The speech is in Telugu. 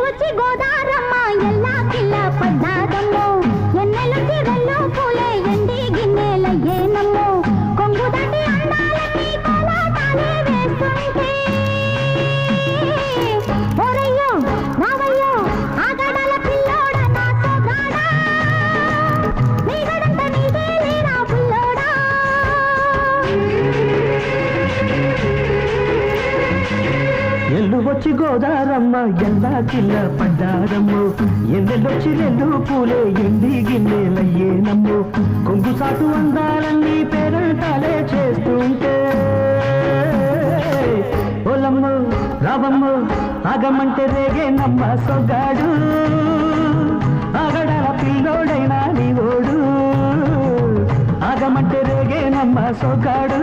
వచ్చి గోదారమ్మ ఎల్లా కిల్ల పడ్డాదమ్మో ఎన్నెలొచ్చి వెల్లో పూలే ఎండి గిన్నెలయ్యేనమ్మో కొంగు దాటి అందాలన్నీ కోలాటాలే వేస్తుంటే ఓరయ్యో రావయ్యో ఆగడాల పిల్లోడ నా సోగాడా నీగడంత నీదే లేరా పుల్లోడా ఎల్లు వచ్చి గోదారమ్మ ఎల్లా కిల్ల పడ్డారమ్మో ఎన్నెల్లొచ్చి రెండు పూలే ఎండి గిన్నెలయ్యేనమ్మో కొంగు సాటు అందాలన్నీ పేరంటాలే చేస్తుంటే ఓలమ్మో రావమ్మో ఆగమంటే రేగేనమ్మ సొగాడు ఆగడాల పిల్లోడైనా నీ ఓడు ఆగమంటే రేగేనమ్మ సొగాడు